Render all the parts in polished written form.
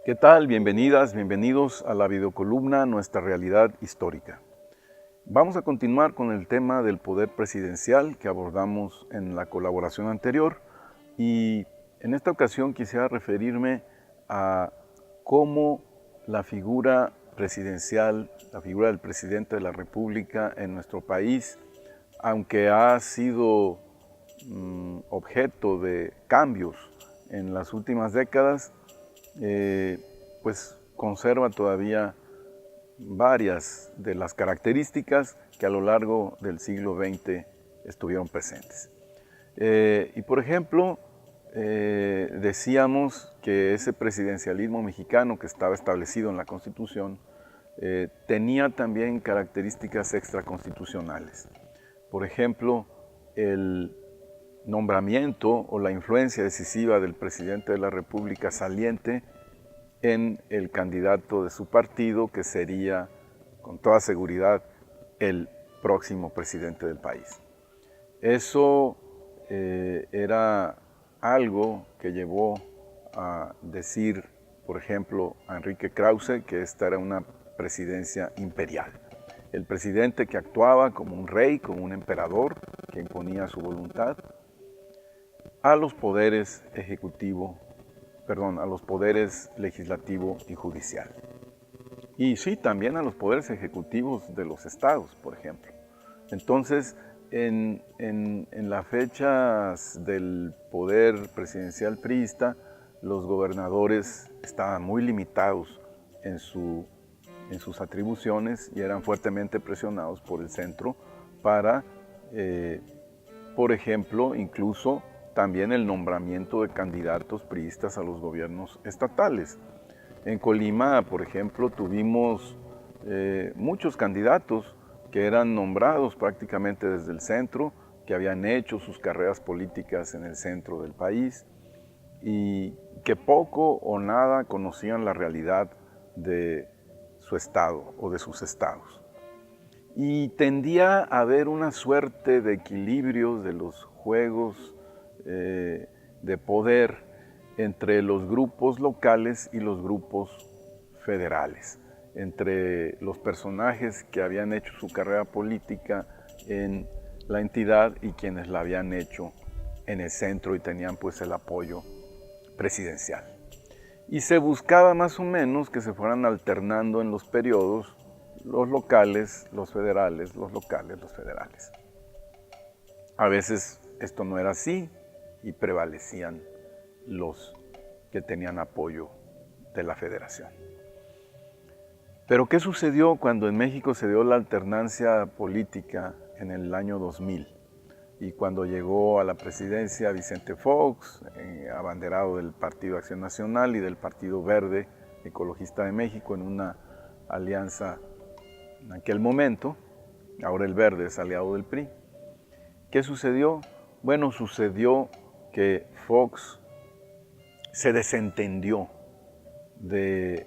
¿Qué tal? Bienvenidas, bienvenidos a la videocolumna Nuestra Realidad Histórica. Vamos a continuar con el tema del poder presidencial que abordamos en la colaboración anterior y en esta ocasión quisiera referirme a cómo la figura presidencial, la figura del presidente de la República en nuestro país, aunque ha sido objeto de cambios en las últimas décadas, pues conserva todavía varias de las características que a lo largo del siglo XX estuvieron presentes. Y por ejemplo, decíamos que ese presidencialismo mexicano que estaba establecido en la Constitución tenía también características extraconstitucionales. Por ejemplo, el nombramiento o la influencia decisiva del presidente de la República saliente en el candidato de su partido, que sería con toda seguridad el próximo presidente del país. Eso era algo que llevó a decir, por ejemplo, a Enrique Krause, que esta era una presidencia imperial. El presidente que actuaba como un rey, como un emperador, que imponía su voluntad a los poderes a los poderes legislativo y judicial. Y sí, también a los poderes ejecutivos de los estados, por ejemplo. Entonces, en las fechas del poder presidencial priista, los gobernadores estaban muy limitados en sus atribuciones y eran fuertemente presionados por el centro para, por ejemplo, incluso también el nombramiento de candidatos priistas a los gobiernos estatales. En Colima, por ejemplo, tuvimos muchos candidatos que eran nombrados prácticamente desde el centro, que habían hecho sus carreras políticas en el centro del país y que poco o nada conocían la realidad de su estado o de sus estados. Y tendía a haber una suerte de equilibrios de los juegos de poder entre los grupos locales y los grupos federales, entre los personajes que habían hecho su carrera política en la entidad y quienes la habían hecho en el centro y tenían pues el apoyo presidencial. Y se buscaba más o menos que se fueran alternando en los periodos los locales, los federales, los locales, los federales. A veces esto no era así y prevalecían los que tenían apoyo de la federación. Pero ¿qué sucedió cuando en México se dio la alternancia política en el año 2000? Y cuando llegó a la presidencia Vicente Fox, abanderado del Partido Acción Nacional y del Partido Verde Ecologista de México, en una alianza en aquel momento, ahora el Verde es aliado del PRI. ¿Qué sucedió? Bueno, sucedió que Fox se desentendió de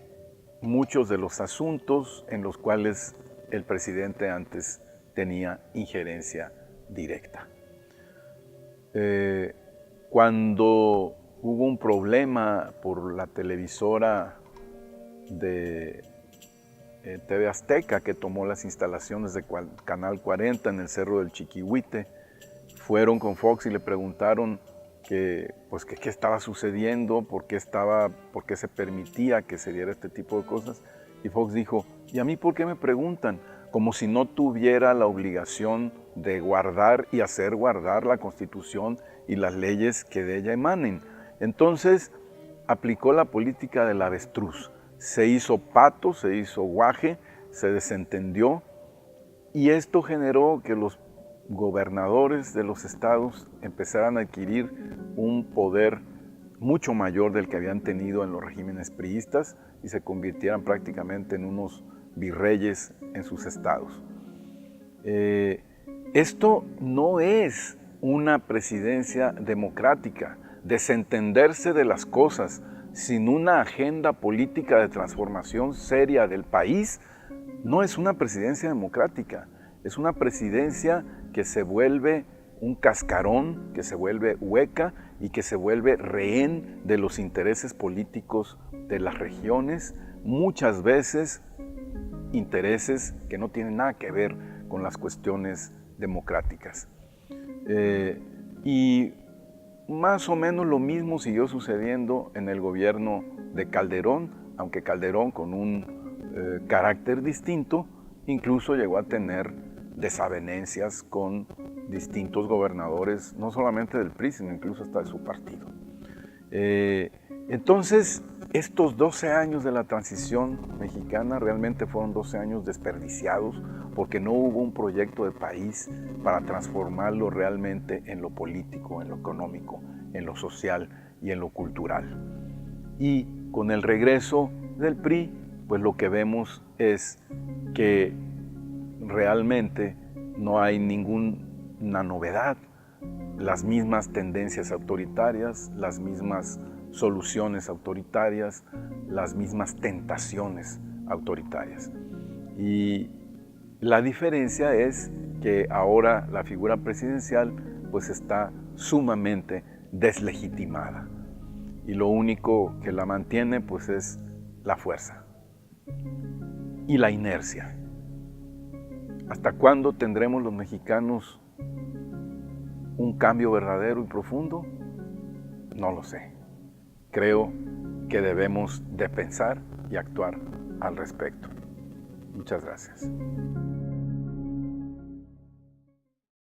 muchos de los asuntos en los cuales el presidente antes tenía injerencia directa. Cuando hubo un problema por la televisora de TV Azteca que tomó las instalaciones de Canal 40 en el Cerro del Chiquihuite, fueron con Fox y le preguntaron qué estaba sucediendo, por qué se permitía que se diera este tipo de cosas. Y Fox dijo, ¿y a mí por qué me preguntan? Como si no tuviera la obligación de guardar y hacer guardar la Constitución y las leyes que de ella emanen. Entonces aplicó la política del avestruz. Se hizo pato, se hizo guaje, se desentendió y esto generó que los gobernadores de los estados empezaran a adquirir un poder mucho mayor del que habían tenido en los regímenes priistas y se convirtieran prácticamente en unos virreyes en sus estados. Esto no es una presidencia democrática, desentenderse de las cosas sin una agenda política de transformación seria del país, no es una presidencia democrática, es una presidencia que se vuelve un cascarón que se vuelve hueca y que se vuelve rehén de los intereses políticos de las regiones, muchas veces intereses que no tienen nada que ver con las cuestiones democráticas. Y más o menos lo mismo siguió sucediendo en el gobierno de Calderón, aunque Calderón con un carácter distinto, incluso llegó a tener desavenencias con distintos gobernadores, no solamente del PRI, sino incluso hasta de su partido. Entonces, estos 12 años de la transición mexicana realmente fueron 12 años desperdiciados porque no hubo un proyecto de país para transformarlo realmente en lo político, en lo económico, en lo social y en lo cultural. Y con el regreso del PRI, pues lo que vemos es que realmente no hay ninguna novedad, las mismas tendencias autoritarias, las mismas soluciones autoritarias, las mismas tentaciones autoritarias. Y la diferencia es que ahora la figura presidencial pues está sumamente deslegitimada y lo único que la mantiene pues es la fuerza y la inercia. ¿Hasta cuándo tendremos los mexicanos un cambio verdadero y profundo? No lo sé. Creo que debemos de pensar y actuar al respecto. Muchas gracias.